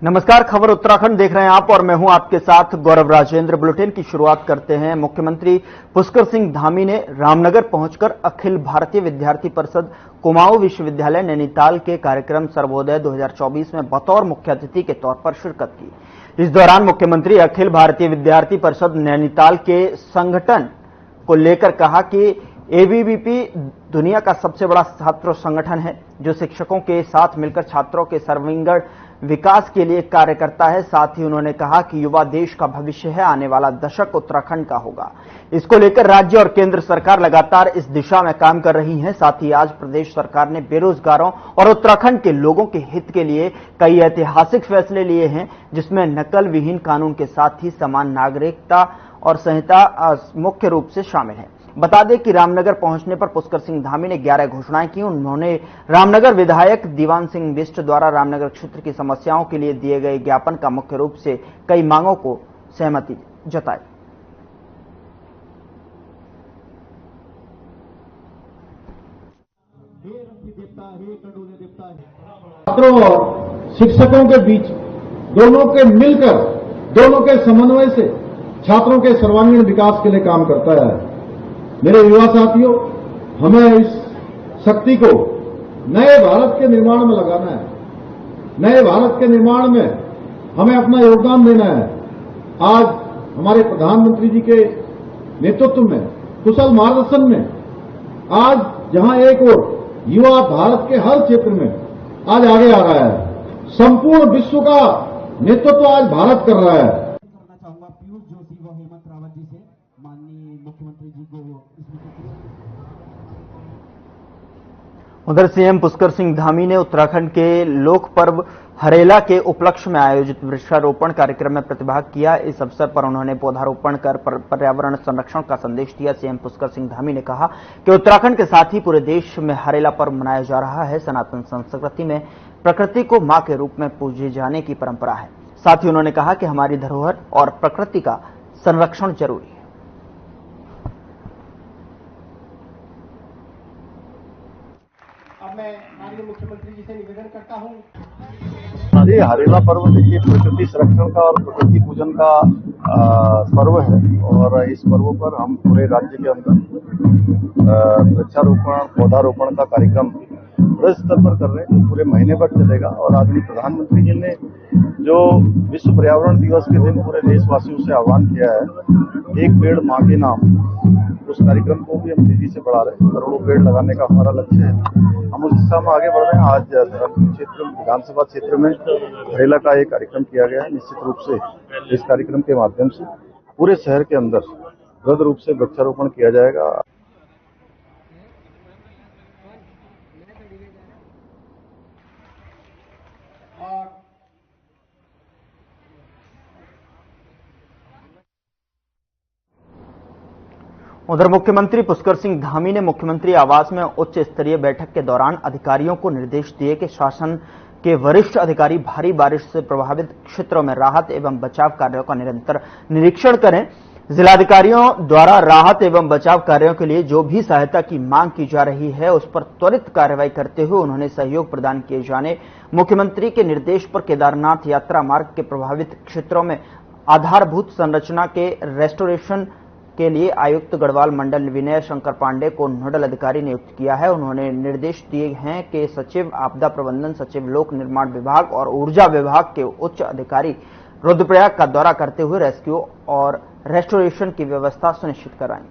नमस्कार, खबर उत्तराखंड देख रहे हैं आप और मैं हूं आपके साथ गौरव राजेंद्र। बुलेटिन की शुरुआत करते हैं। मुख्यमंत्री पुष्कर सिंह धामी ने रामनगर पहुंचकर अखिल भारतीय विद्यार्थी परिषद कुमाऊं विश्वविद्यालय नैनीताल के कार्यक्रम सर्वोदय 2024 में बतौर मुख्य अतिथि के तौर पर शिरकत की। इस दौरान मुख्यमंत्री अखिल भारतीय विद्यार्थी परिषद नैनीताल के संगठन को लेकर कहा कि एबीवीपी दुनिया का सबसे बड़ा छात्र संगठन है जो शिक्षकों के साथ मिलकर छात्रों के सर्वांगीण विकास के लिए कार्य करता है। साथ ही उन्होंने कहा कि युवा देश का भविष्य है, आने वाला दशक उत्तराखंड का होगा। इसको लेकर राज्य और केंद्र सरकार लगातार इस दिशा में काम कर रही है। साथ ही आज प्रदेश सरकार ने बेरोजगारों और उत्तराखंड के लोगों के हित के लिए कई ऐतिहासिक फैसले लिए हैं, जिसमें नकल विहीन कानून के साथ ही समान नागरिकता और संहिता मुख्य रूप से शामिल है। बता दें कि रामनगर पहुंचने पर पुष्कर सिंह धामी ने 11 घोषणाएं की। उन्होंने रामनगर विधायक दीवान सिंह बिष्ट द्वारा रामनगर क्षेत्र की समस्याओं के लिए दिए गए ज्ञापन का मुख्य रूप से कई मांगों को सहमति जताई। छात्रों और शिक्षकों के बीच दोनों के मिलकर, दोनों के समन्वय से छात्रों के सर्वांगीण विकास के लिए काम करता है। मेरे युवा साथियों, हमें इस शक्ति को नए भारत के निर्माण में लगाना है। नए भारत के निर्माण में हमें अपना योगदान देना है। आज हमारे प्रधानमंत्री जी के नेतृत्व में, कुशल मार्गदर्शन में, आज जहां एक ओर युवा भारत के हर क्षेत्र में आज आगे आ रहा है, संपूर्ण विश्व का नेतृत्व आज भारत कर रहा है। करना चाहूंगा पीयूष जोशी व हेमंत रावत जी से, माननीय मुख्यमंत्री जी को उधर सीएम पुष्कर सिंह धामी ने उत्तराखंड के लोक पर्व हरेला के उपलक्ष्य में आयोजित वृक्षारोपण कार्यक्रम में प्रतिभाग किया। इस अवसर पर उन्होंने पौधारोपण कर पर्यावरण संरक्षण का संदेश दिया। सीएम पुष्कर सिंह धामी ने कहा कि उत्तराखंड के साथ ही पूरे देश में हरेला पर्व मनाया जा रहा है। सनातन संस्कृति में प्रकृति को मां के रूप में पूजे जाने की परंपरा है। साथ ही उन्होंने कहा कि हमारी धरोहर और प्रकृति का संरक्षण जरूरी है। अब मैं माननीय मुख्यमंत्री जी से निवेदन करता हूं। ये हरेला पर्व देखिए प्रकृति संरक्षण का और प्रकृति पूजन का पर्व है और इस पर्व पर हम पूरे राज्य के अंदर वृक्षारोपण पौधारोपण का कार्यक्रम बड़े स्तर पर कर रहे हैं, जो पूरे महीने भर चलेगा। और आदरणीय प्रधानमंत्री जी ने जो विश्व पर्यावरण दिवस के दिन पूरे देशवासियों से आह्वान किया है, एक पेड़ मां के नाम, उस कार्यक्रम को भी हम तेजी से बढ़ा रहे हैं। करोड़ों पेड़ लगाने का हमारा लक्ष्य है, हम उस दिशा में आगे बढ़ रहे हैं। आज धर्मपुर क्षेत्र विधानसभा क्षेत्र में हरेला का एक कार्यक्रम किया गया है। निश्चित रूप से इस कार्यक्रम के माध्यम से पूरे शहर के अंदर वृहद रूप से वृक्षारोपण किया जाएगा। उधर मुख्यमंत्री पुष्कर सिंह धामी ने मुख्यमंत्री आवास में उच्च स्तरीय बैठक के दौरान अधिकारियों को निर्देश दिए कि शासन के वरिष्ठ अधिकारी भारी बारिश से प्रभावित क्षेत्रों में राहत एवं बचाव कार्यों का निरंतर निरीक्षण करें। जिलाधिकारियों द्वारा राहत एवं बचाव कार्यों के लिए जो भी सहायता की मांग की जा रही है, उस पर त्वरित कार्रवाई करते हुए उन्होंने सहयोग प्रदान किए जाने। मुख्यमंत्री के निर्देश पर केदारनाथ यात्रा मार्ग के प्रभावित क्षेत्रों में आधारभूत संरचना के रेस्टोरेशन के लिए आयुक्त गढ़वाल मंडल विनय शंकर पांडे को नोडल अधिकारी नियुक्त किया है। उन्होंने निर्देश दिए हैं कि सचिव आपदा प्रबंधन, सचिव लोक निर्माण विभाग और ऊर्जा विभाग के उच्च अधिकारी रुद्रप्रयाग का दौरा करते हुए रेस्क्यू और रेस्टोरेशन की व्यवस्था सुनिश्चित कराएं।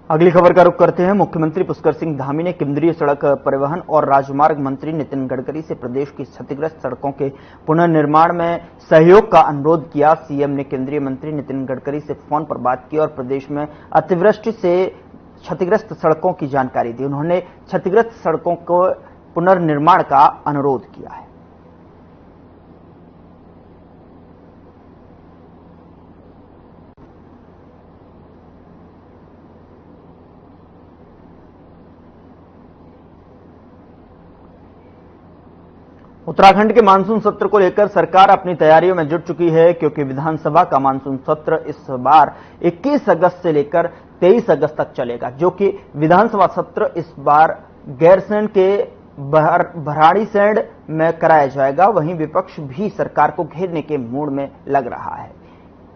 अगली खबर का रुख करते हैं। मुख्यमंत्री पुष्कर सिंह धामी ने केंद्रीय सड़क परिवहन और राजमार्ग मंत्री नितिन गडकरी से प्रदेश की क्षतिग्रस्त सड़कों के पुनर्निर्माण में सहयोग का अनुरोध किया। सीएम ने केंद्रीय मंत्री नितिन गडकरी से फोन पर बात की और प्रदेश में अतिवृष्टि से क्षतिग्रस्त सड़कों की जानकारी दी। उन्होंने क्षतिग्रस्त सड़कों को पुनर्निर्माण का अनुरोध किया है। उत्तराखंड के मानसून सत्र को लेकर सरकार अपनी तैयारियों में जुट चुकी है, क्योंकि विधानसभा का मानसून सत्र इस बार 21 अगस्त से लेकर 23 अगस्त तक चलेगा, जो कि विधानसभा सत्र इस बार गैरसैंण के भराड़ीसैंण में कराया जाएगा। वहीं विपक्ष भी सरकार को घेरने के मूड में लग रहा है,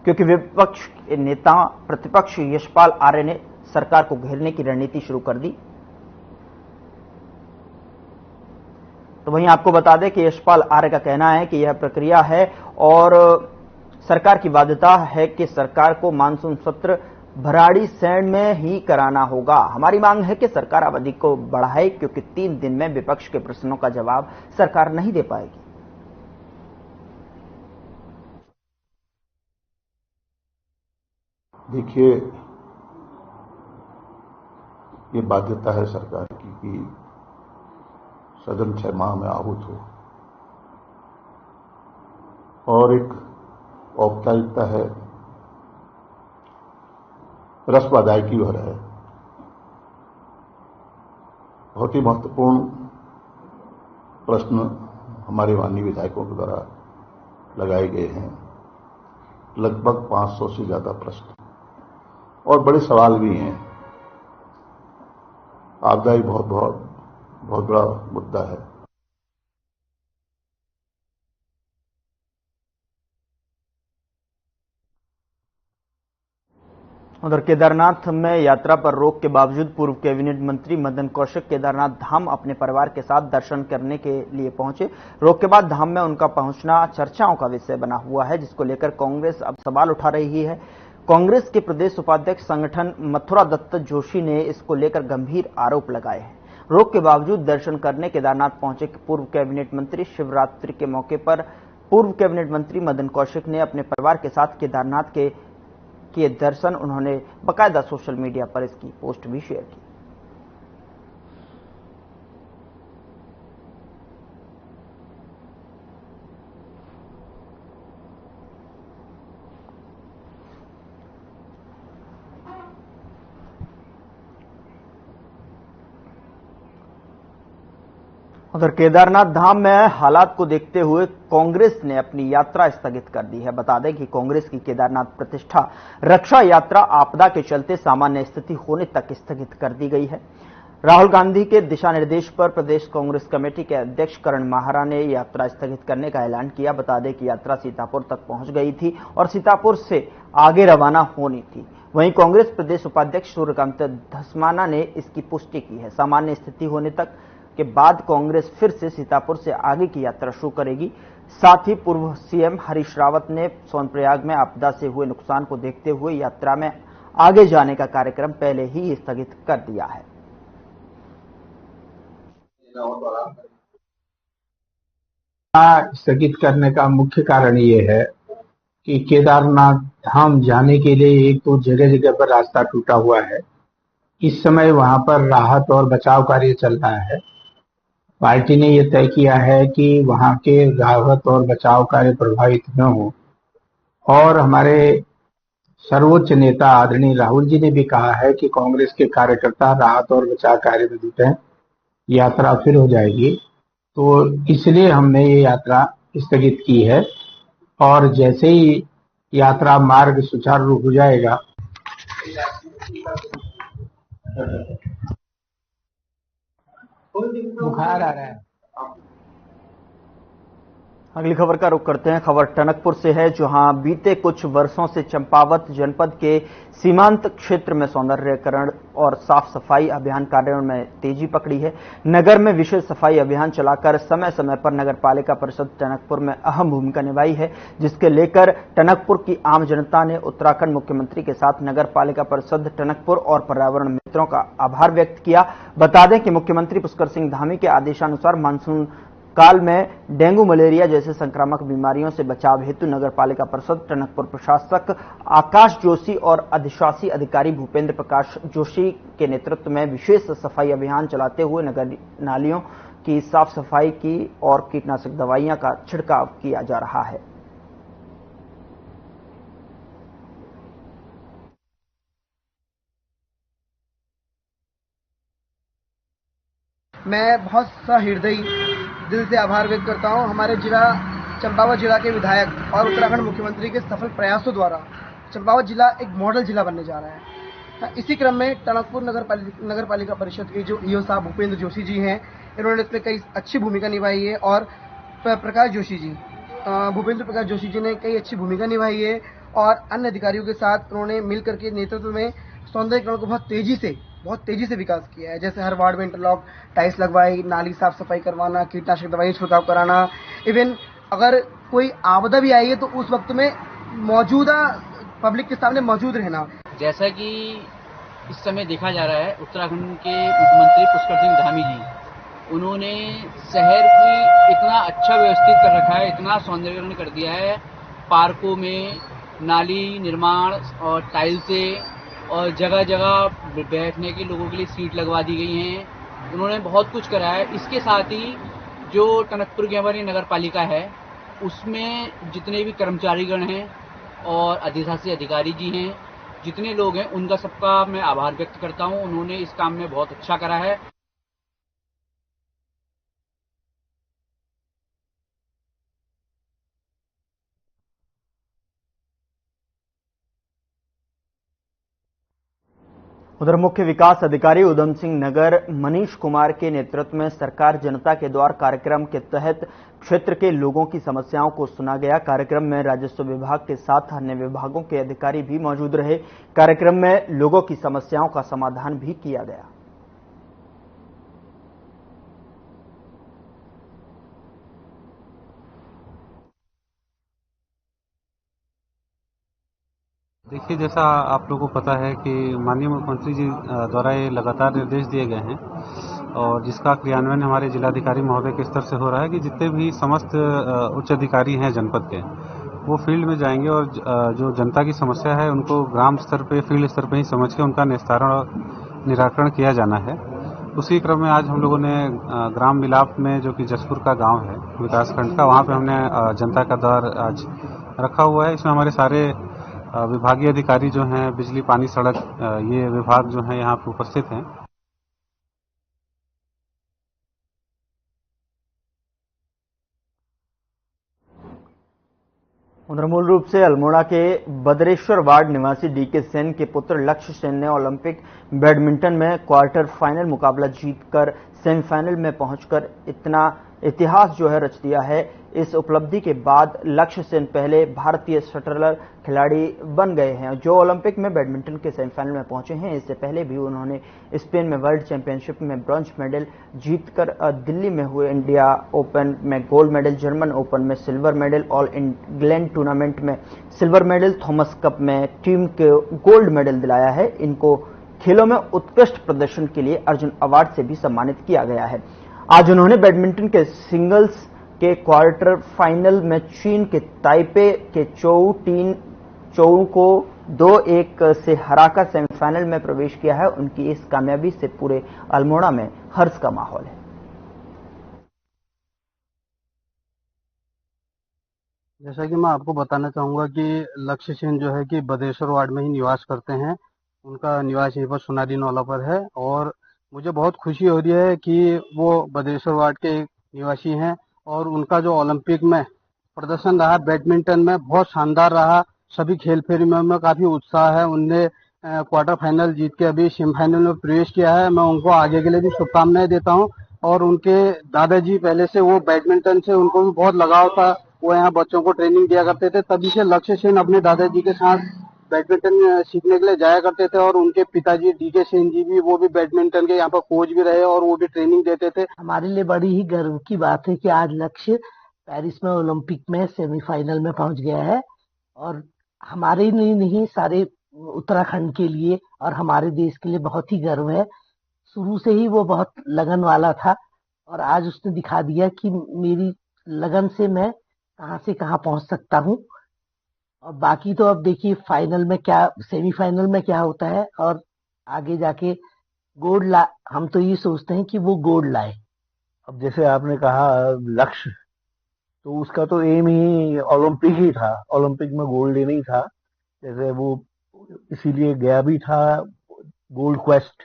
क्योंकि विपक्ष के नेता प्रतिपक्ष यशपाल आर्य ने सरकार को घेरने की रणनीति शुरू कर दी। तो वहीं आपको बता दें कि यशपाल आर्य का कहना है कि यह प्रक्रिया है और सरकार की बाध्यता है कि सरकार को मानसून सत्र भराड़ीसैंण में ही कराना होगा। हमारी मांग है कि सरकार अवधि को बढ़ाए, क्योंकि 3 दिन में विपक्ष के प्रश्नों का जवाब सरकार नहीं दे पाएगी। देखिए, ये बाध्यता है सरकार की कि सदन 6 माह में आहूत हो, और एक औपचारिकता है, रस्म अदायगी भर है। बहुत ही महत्वपूर्ण प्रश्न हमारे माननीय विधायकों के द्वारा लगाए गए हैं, लगभग 500 से ज्यादा प्रश्न, और बड़े सवाल भी हैं। आपदा ही बहुत बड़ा मुद्दा है। उधर केदारनाथ में यात्रा पर रोक के बावजूद पूर्व कैबिनेट मंत्री मदन कौशिक केदारनाथ धाम अपने परिवार के साथ दर्शन करने के लिए पहुंचे। रोक के बाद धाम में उनका पहुंचना चर्चाओं का विषय बना हुआ है, जिसको लेकर कांग्रेस अब सवाल उठा रही है। कांग्रेस के प्रदेश उपाध्यक्ष संगठन मथुरा दत्त जोशी ने इसको लेकर गंभीर आरोप लगाए हैं। रोक के बावजूद दर्शन करने केदारनाथ पहुंचे पूर्व कैबिनेट मंत्री शिवरात्रि के मौके पर पूर्व कैबिनेट मंत्री मदन कौशिक ने अपने परिवार के साथ केदारनाथ के किए दर्शन। उन्होंने बकायदा सोशल मीडिया पर इसकी पोस्ट भी शेयर की। उधर केदारनाथ धाम में हालात को देखते हुए कांग्रेस ने अपनी यात्रा स्थगित कर दी है। बता दें कि कांग्रेस की केदारनाथ प्रतिष्ठा रक्षा यात्रा आपदा के चलते सामान्य स्थिति होने तक स्थगित कर दी गई है। राहुल गांधी के दिशा निर्देश पर प्रदेश कांग्रेस कमेटी के अध्यक्ष करण माहरा ने यात्रा स्थगित करने का ऐलान किया। बता दें कि यात्रा सीतापुर तक पहुंच गई थी और सीतापुर से आगे रवाना होनी थी। वहीं कांग्रेस प्रदेश उपाध्यक्ष सूर्यकांत धस्माना ने इसकी पुष्टि की है। सामान्य स्थिति होने तक के बाद कांग्रेस फिर से सीतापुर से आगे की यात्रा शुरू करेगी। साथ ही पूर्व सीएम हरीश रावत ने सोनप्रयाग में आपदा से हुए नुकसान को देखते हुए यात्रा में आगे जाने का कार्यक्रम पहले ही स्थगित कर दिया है। स्थगित करने का मुख्य कारण ये है कि केदारनाथ धाम जाने के लिए एक तो जगह जगह पर रास्ता टूटा हुआ है। इस समय वहां पर राहत और बचाव कार्य चल रहा है। पार्टी ने यह तय किया है कि वहां के राहत और बचाव कार्य प्रभावित न हो, और हमारे सर्वोच्च नेता आदरणीय राहुल जी ने भी कहा है कि कांग्रेस के कार्यकर्ता राहत और बचाव कार्य में जुटे, यात्रा फिर हो जाएगी। तो इसलिए हमने ये यात्रा स्थगित की है, और जैसे ही यात्रा मार्ग सुचारू रूप हो जाएगा। बुखार आ रहा है। अगली खबर का रुख करते हैं। खबर टनकपुर से है, जहां बीते कुछ वर्षों से चंपावत जनपद के सीमांत क्षेत्र में सौंदर्यीकरण और साफ सफाई अभियान कार्यों में तेजी पकड़ी है। नगर में विशेष सफाई अभियान चलाकर समय समय पर नगर पालिका परिषद टनकपुर में अहम भूमिका निभाई है, जिसके लेकर टनकपुर की आम जनता ने उत्तराखंड मुख्यमंत्री के साथ नगर पालिका परिषद टनकपुर और पर्यावरण मित्रों का आभार व्यक्त किया। बता दें कि मुख्यमंत्री पुष्कर सिंह धामी के आदेशानुसार मानसून काल में डेंगू मलेरिया जैसे संक्रामक बीमारियों से बचाव हेतु नगर पालिका परिषद टनकपुर प्रशासक आकाश जोशी और अधिशासी अधिकारी भूपेंद्र प्रकाश जोशी के नेतृत्व में विशेष सफाई अभियान चलाते हुए नगर नालियों की साफ सफाई की और कीटनाशक दवाइयां का छिड़काव किया जा रहा है। मैं बहुत सहृदयी दिल से आभार व्यक्त करता हूं हमारे जिला चंपावत जिला के विधायक और उत्तराखंड मुख्यमंत्री के सफल प्रयासों द्वारा चंपावत जिला एक मॉडल जिला बनने जा रहा है। इसी क्रम में टनकपुर नगर पालिका परिषद के जो ईओ साहब भूपेंद्र जोशी जी हैं, इन्होंने इसमें कई अच्छी भूमिका निभाई है और प्रकाश जोशी जी, भूपेंद्र प्रकाश जोशी जी ने कई अच्छी भूमिका निभाई है और अन्य अधिकारियों के साथ उन्होंने मिलकर के नेतृत्व में सौंदर्यीकरण को बहुत तेजी से विकास किया है। जैसे हर वार्ड में इंटरलॉक टाइल्स लगवाई, नाली साफ सफाई करवाना, कीटनाशक दवाई छिड़काव कराना, इवन अगर कोई आपदा भी आई है तो उस वक्त में मौजूदा पब्लिक के सामने मौजूद रहना। जैसा कि इस समय देखा जा रहा है, उत्तराखंड के मुख्यमंत्री पुष्कर सिंह धामी जी, उन्होंने शहर की इतना अच्छा व्यवस्थित कर रखा है, इतना सौंदर्यीकरण कर दिया है, पार्कों में नाली निर्माण और टाइल्सें और जगह जगह बैठने के लोगों के लिए सीट लगवा दी गई हैं। उन्होंने बहुत कुछ करा है। इसके साथ ही जो टनकपुर की हमारी नगर पालिका है, उसमें जितने भी कर्मचारीगण हैं और अधिशासी अधिकारी जी हैं, जितने लोग हैं, उनका सबका मैं आभार व्यक्त करता हूं। उन्होंने इस काम में बहुत अच्छा करा है। उधर मुख्य विकास अधिकारी उधम सिंह नगर मनीष कुमार के नेतृत्व में सरकार जनता के द्वार कार्यक्रम के तहत क्षेत्र के लोगों की समस्याओं को सुना गया। कार्यक्रम में राजस्व विभाग के साथ अन्य विभागों के अधिकारी भी मौजूद रहे। कार्यक्रम में लोगों की समस्याओं का समाधान भी किया गया। देखिए, जैसा आप लोगों को पता है कि माननीय मुख्यमंत्री जी द्वारा ये लगातार निर्देश दिए गए हैं और जिसका क्रियान्वयन हमारे जिलाधिकारी महोदय के स्तर से हो रहा है कि जितने भी समस्त उच्च अधिकारी हैं जनपद के, वो फील्ड में जाएंगे और जो जनता की समस्या है उनको ग्राम स्तर पे, फील्ड स्तर पे ही समझ के उनका निस्तारण और निराकरण किया जाना है। उसी क्रम में आज हम लोगों ने ग्राम मिलाप में, जो कि जसपुर का गाँव है विकासखंड का, वहाँ पे हमने जनता का द्वार आज रखा हुआ है। इसमें हमारे सारे विभागीय अधिकारी जो हैं, बिजली, पानी, सड़क, ये विभाग जो हैं यहाँ पे उपस्थित हैं। उधर मूल रूप से अल्मोड़ा के बदरेश्वर वार्ड निवासी डीके सेन के पुत्र लक्ष्य सेन ने ओलंपिक बैडमिंटन में क्वार्टर फाइनल मुकाबला जीतकर सेमीफाइनल में पहुंचकर इतना इतिहास जो है रच दिया है। इस उपलब्धि के बाद लक्ष्य सेन पहले भारतीय शटलर खिलाड़ी बन गए हैं जो ओलंपिक में बैडमिंटन के सेमीफाइनल में पहुंचे हैं। इससे पहले भी उन्होंने स्पेन में वर्ल्ड चैंपियनशिप में ब्रॉन्ज मेडल जीतकर दिल्ली में हुए इंडिया ओपन में गोल्ड मेडल, जर्मन ओपन में silver medal, all England tournament में सिल्वर मेडल, थॉमस कप में टीम के गोल्ड मेडल दिलाया है। इनको खेलों में उत्कृष्ट प्रदर्शन के लिए अर्जुन अवार्ड से भी सम्मानित किया गया है। आज उन्होंने बैडमिंटन के सिंगल्स के क्वार्टर फाइनल में चीन के ताइपे के चोऊ को 2-1 से हराकर सेमीफाइनल में प्रवेश किया है। उनकी इस कामयाबी से पूरे अल्मोड़ा में हर्ष का माहौल है। जैसा कि मैं आपको बताना चाहूंगा कि लक्ष्य सेन जो है कि बदेश्वर वार्ड में ही निवास करते हैं। उनका निवास यहीं पर सुनारी नौला पर है और मुझे बहुत खुशी हो रही है कि वो बदेश्वर वार्ड के निवासी हैं और उनका जो ओलंपिक में प्रदर्शन रहा बैडमिंटन में बहुत शानदार रहा। सभी खेल प्रेमियों में काफी उत्साह है। उनने क्वार्टर फाइनल जीत के अभी सेमीफाइनल में प्रवेश किया है। मैं उनको आगे के लिए भी शुभकामनाएं देता हूं। और उनके दादाजी पहले से वो बैडमिंटन से उनको भी बहुत लगाव था। वो यहाँ बच्चों को ट्रेनिंग दिया करते थे। तभी से लक्ष्य सेन अपने दादाजी के साथ बैडमिंटन सीखने के लिए जाया करते थे और उनके पिताजी डीके सेन जी भी, वो भी बैडमिंटन के यहाँ पर कोच भी रहे और वो भी ट्रेनिंग देते थे। हमारे लिए बड़ी ही गर्व की बात है कि आज लक्ष्य पेरिस में ओलंपिक में सेमीफाइनल में पहुंच गया है और हमारे लिए नहीं, सारे उत्तराखंड के लिए और हमारे देश के लिए बहुत ही गर्व है। शुरू से ही वो बहुत लगन वाला था और आज उसने दिखा दिया कि मेरी लगन से मैं कहां से कहां पहुंच सकता हूं। और बाकी तो अब देखिए फाइनल में क्या, सेमीफाइनल में क्या होता है और आगे जाके गोल्ड हम तो ये सोचते हैं कि वो गोल्ड लाए। अब जैसे आपने कहा लक्ष्य, तो उसका तो एम ही ओलंपिक ही था, ओलंपिक में गोल्ड लेना ही था। जैसे वो इसीलिए गया भी था, गोल्ड क्वेस्ट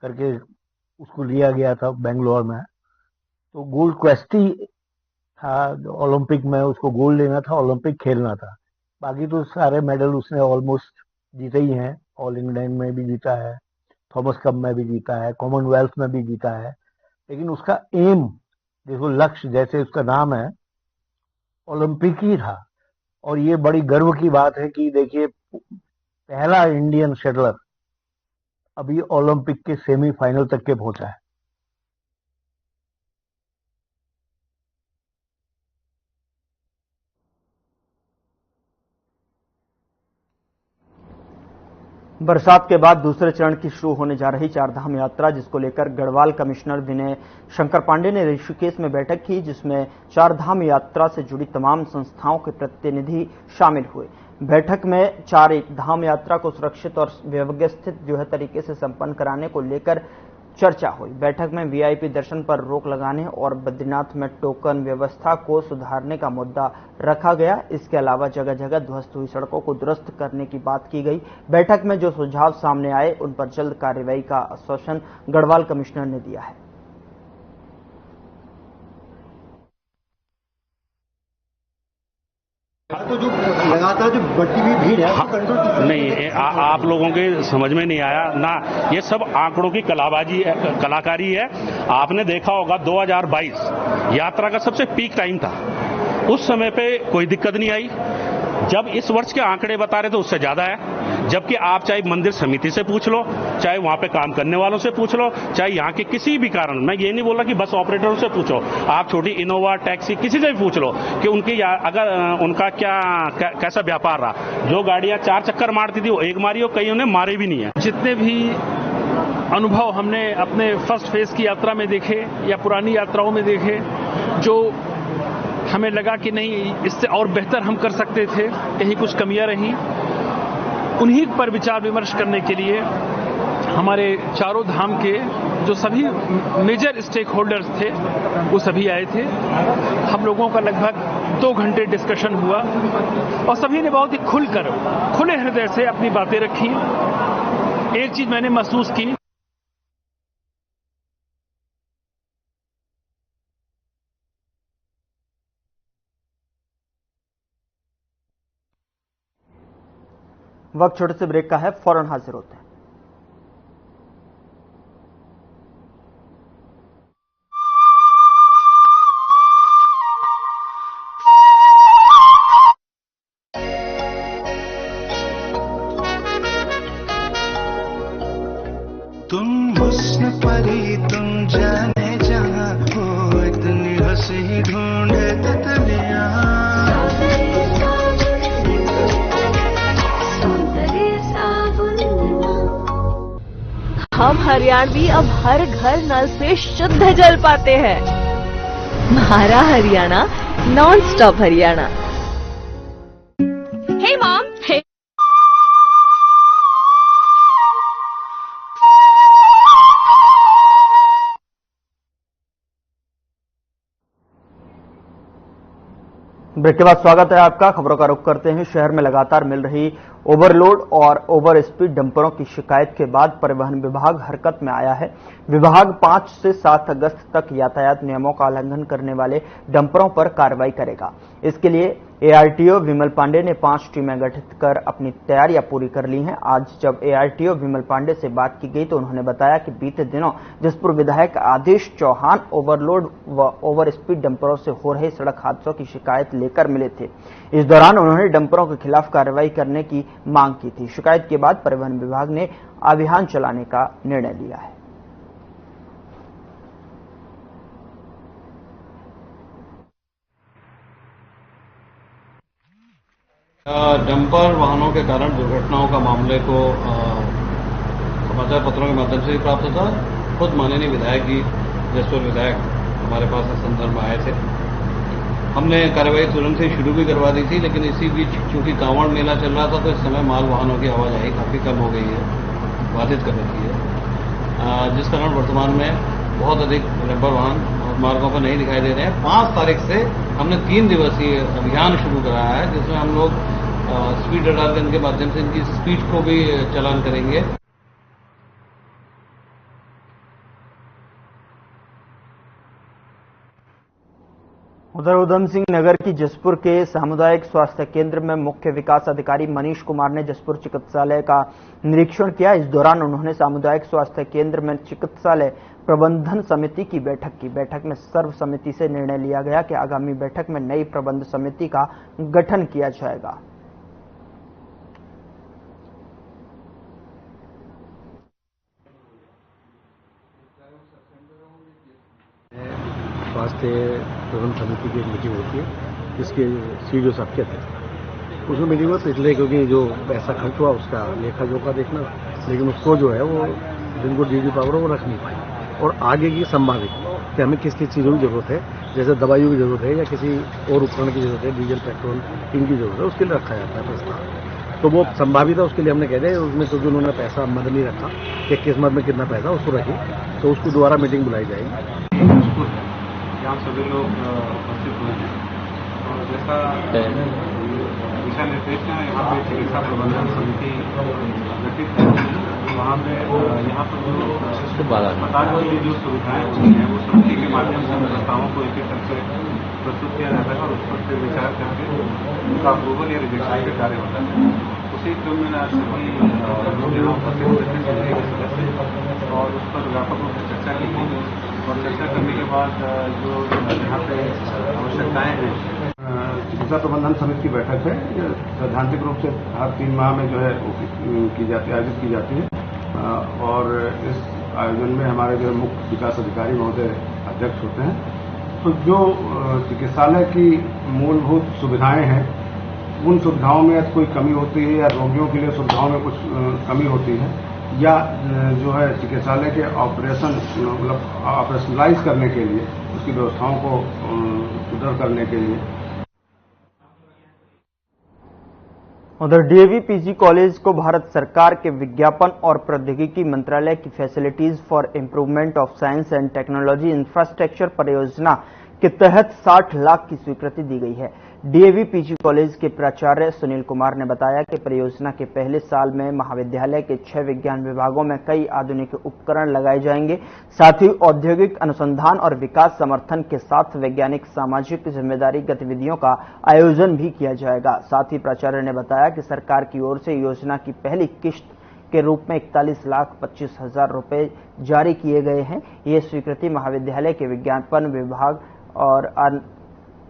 करके उसको लिया गया था बेंगलोर में। तो गोल्ड क्वेस्ट ही था ओलंपिक में, उसको गोल्ड लेना था, ओलंपिक खेलना था। बाकी तो सारे मेडल उसने ऑलमोस्ट जीते ही हैं। ऑल इंग्लैंड में भी जीता है, थॉमस कप में भी जीता है, कॉमनवेल्थ में भी जीता है। लेकिन उसका एम, देखो लक्ष्य जैसे उसका नाम है, ओलंपिक ही था। और ये बड़ी गर्व की बात है कि देखिए पहला इंडियन शटलर अभी ओलंपिक के सेमीफाइनल तक के पहुंचा है। बरसात के बाद दूसरे चरण की शुरू होने जा रही चारधाम यात्रा, जिसको लेकर गढ़वाल कमिश्नर विनय शंकर पांडे ने ऋषिकेश में बैठक की, जिसमें चारधाम यात्रा से जुड़ी तमाम संस्थाओं के प्रतिनिधि शामिल हुए। बैठक में चार धाम यात्रा को सुरक्षित और व्यवस्थित तरीके से संपन्न कराने को लेकर चर्चा हुई। बैठक में वीआईपी दर्शन पर रोक लगाने और बद्रीनाथ में टोकन व्यवस्था को सुधारने का मुद्दा रखा गया। इसके अलावा जगह जगह ध्वस्त हुई सड़कों को दुरुस्त करने की बात की गई। बैठक में जो सुझाव सामने आए उन पर जल्द कार्रवाई का आश्वासन गढ़वाल कमिश्नर ने दिया है। तो जो लगातार जो बढ़ती हुई भीड़ है, नहीं, आप लोगों के समझ में नहीं आया ना। ये सब आंकड़ों की कलाबाजी है, कलाकारी है। आपने देखा होगा 2022 यात्रा का सबसे पीक टाइम था, उस समय पे कोई दिक्कत नहीं आई। जब इस वर्ष के आंकड़े बता रहे तो उससे ज्यादा है। जबकि आप चाहे मंदिर समिति से पूछ लो, चाहे वहां पे काम करने वालों से पूछ लो, चाहे यहाँ के किसी भी कारण, मैं ये नहीं बोला कि बस ऑपरेटरों से पूछो, आप छोटी इनोवा टैक्सी किसी से भी पूछ लो कि उनकी अगर उनका कैसा व्यापार रहा। जो गाड़ियां 4 चक्कर मारती थी वो एक मारी और कईयों ने मारे भी नहीं है। जितने भी अनुभव हमने अपने फर्स्ट फेज की यात्रा में देखे या पुरानी यात्राओं में देखे, जो हमें लगा कि नहीं इससे और बेहतर हम कर सकते थे, कहीं कुछ कमियां रहीं, उन्हीं पर विचार विमर्श करने के लिए हमारे चारों धाम के जो सभी मेजर स्टेक होल्डर्स थे वो सभी आए थे। हम लोगों का लगभग 2 घंटे डिस्कशन हुआ और सभी ने बहुत ही खुलकर, खुले हृदय से अपनी बातें रखी। एक चीज मैंने महसूस की, वक्त छोटे से ब्रेक का है, फौरन हाजिर होते हैं। तुम हुस्न परी तुम जाने जहां हो, इतनी हंसी ढूंढे तितलियां। हम हरियाणवी अब हर घर नल से शुद्ध जल पाते हैं। हमारा हरियाणा, नॉन स्टॉप हरियाणा। हे मॉम, हे ब्रेक के बाद स्वागत है आपका। खबरों का रुख करते हैं। शहर में लगातार मिल रही ओवरलोड और ओवर स्पीड डंपरों की शिकायत के बाद परिवहन विभाग हरकत में आया है। विभाग 5 से 7 अगस्त तक यातायात नियमों का उल्लंघन करने वाले डंपरों पर कार्रवाई करेगा। इसके लिए एआरटीओ विमल पांडे ने 5 टीमें गठित कर अपनी तैयारियां पूरी कर ली हैं। आज जब एआरटीओ विमल पांडे से बात की गई तो उन्होंने बताया कि बीते दिनों जसपुर विधायक आदेश चौहान ओवरलोड व ओवर स्पीड डंपरों से हो रहे सड़क हादसों की शिकायत लेकर मिले थे। इस दौरान उन्होंने डंपरों के खिलाफ कार्रवाई करने की मांग की थी। शिकायत के बाद परिवहन विभाग ने अभियान चलाने का निर्णय लिया है। डंपर वाहनों के कारण दुर्घटनाओं का मामले को समाचार पत्रों के माध्यम से भी प्राप्त होता। खुद माननीय विधायक जी, जसपुर विधायक हमारे पास इस संदर्भ में आए थे। हमने कार्रवाई तुरंत ही शुरू भी करवा दी थी, लेकिन इसी बीच चूंकि कांवड़ मेला चल रहा था तो इस समय माल वाहनों की आवाजाही काफी कम हो गई है, बाधित कर रखी है, जिस कारण वर्तमान में बहुत अधिक डंपर वाहन मार्गों पर नहीं दिखाई दे रहे हैं। 5 तारीख से हमने 3 दिवसीय अभियान शुरू कराया है, जिसमें हम लोग स्पीड रडार गन के माध्यम से इनकी स्पीड को भी चालान करेंगे। उधर उधम सिंह नगर की जसपुर के सामुदायिक स्वास्थ्य केंद्र में मुख्य विकास अधिकारी मनीष कुमार ने जसपुर चिकित्सालय का निरीक्षण किया। इस दौरान उन्होंने सामुदायिक स्वास्थ्य केंद्र में चिकित्सालय प्रबंधन समिति की बैठक की। बैठक में सर्व समिति से निर्णय लिया गया कि आगामी बैठक में नई प्रबंध समिति का गठन किया जाएगा। स्वास्थ्य प्रबंध समिति की एक मीटिंग होती है जिसके सीडीओ साहब के थे। उसमें मीटिंग हुआ तो इसलिए क्योंकि जो पैसा खर्च हुआ उसका लेखा जोखा देखना, लेकिन उसको जो है वो जिनको डीडी पावर है वो रख नहीं पाई। और आगे की संभावित कि हमें किस किस चीज़ों की जरूरत है, जैसे दवाइयों की जरूरत है या किसी और उपकरण की जरूरत है, डीजल पेट्रोल इनकी जरूरत है, उसके लिए रखा जाता है प्रस्ताव। तो वो संभावित है, उसके लिए हमने कह दिया उसमें तो जो उन्होंने पैसा मद नहीं रखा कि किस मद में कितना पैसा उसको रखिए, तो उसको दोबारा मीटिंग बुलाई जाएगी। यहाँ सभी लोग उपस्थित हुए हैं और जैसा दिशा निर्देश है यहाँ पे चिकित्सा प्रबंधन समिति गठित है। वहाँ पे यहाँ पर जो अस्पताल के लिए जो सुविधाएं होती हैं वो समिति के माध्यम से प्रस्तावों को एक एक करके प्रस्तुत किया जाता है और उस पर विचार करके उनका अप्रूवल या रिजेक्शन का कार्य होता है। उसी क्रम में आज सभी लोग यहाँ उपस्थित थे समिति के सदस्य और उस पर व्यापक रूप से चर्चा की गई और चर्चा करने के बाद जो यहाँ पे आवश्यकताएं हैं, चिकित्सा प्रबंधन समिति की बैठक है सैद्धांतिक रूप से हर 3 माह में जो है आयोजित की जाती है और इस आयोजन में हमारे जो मुख्य विकास अधिकारी महोदय अध्यक्ष होते हैं। तो जो चिकित्सालय की मूलभूत सुविधाएं हैं उन सुविधाओं में कोई कमी होती है या रोगियों के लिए सुविधाओं में कुछ कमी होती है या जो है चिकित्सालय के ऑपरेशन मतलब ऑपरेशनलाइज करने के लिए उसकी व्यवस्थाओं को सुदृढ़ करने के लिए। उधर डीएवी पीजी कॉलेज को भारत सरकार के विज्ञापन और प्रौद्योगिकी मंत्रालय की facilities for improvement of science and technology infrastructure परियोजना के तहत 60 लाख की स्वीकृति दी गई है। डीएवी पीजी कॉलेज के प्राचार्य सुनील कुमार ने बताया कि परियोजना के पहले साल में महाविद्यालय के 6 विज्ञान विभागों में कई आधुनिक उपकरण लगाए जाएंगे। साथ ही औद्योगिक अनुसंधान और विकास समर्थन के साथ वैज्ञानिक सामाजिक जिम्मेदारी गतिविधियों का आयोजन भी किया जाएगा। साथ ही प्राचार्य ने बताया कि सरकार की ओर से योजना की पहली किश्त के रूप में 41,25,000 रुपए जारी किए गए हैं। ये स्वीकृति महाविद्यालय के विज्ञापन विभाग और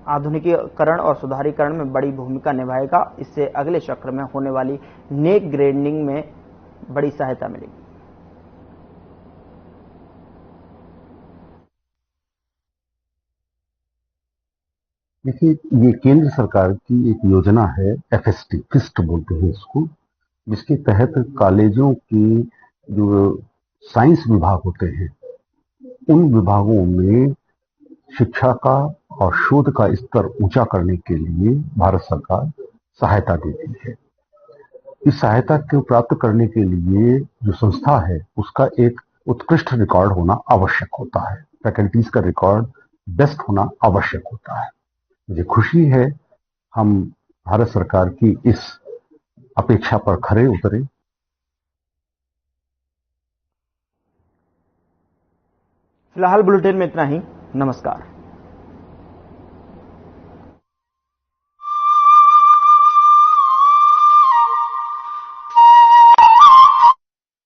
आधुनिकीकरण और सुधारीकरण में बड़ी भूमिका निभाएगा। इससे अगले चक्र में होने वाली नेक ग्रेडिंग में बड़ी सहायता मिलेगी। देखिए, ये केंद्र सरकार की एक योजना है, एफएसटी फिस्ट बोलते हैं इसको, जिसके तहत कॉलेजों की जो साइंस विभाग होते हैं उन विभागों में शिक्षा का और शोध का स्तर ऊंचा करने के लिए भारत सरकार सहायता देती है। इस सहायता को प्राप्त करने के लिए जो संस्था है उसका एक उत्कृष्ट रिकॉर्ड होना आवश्यक होता है, फैकल्टीज का रिकॉर्ड बेस्ट होना आवश्यक होता है। मुझे खुशी है हम भारत सरकार की इस अपेक्षा पर खरे उतरे। फिलहाल बुलेटिन में इतना ही। नमस्कार।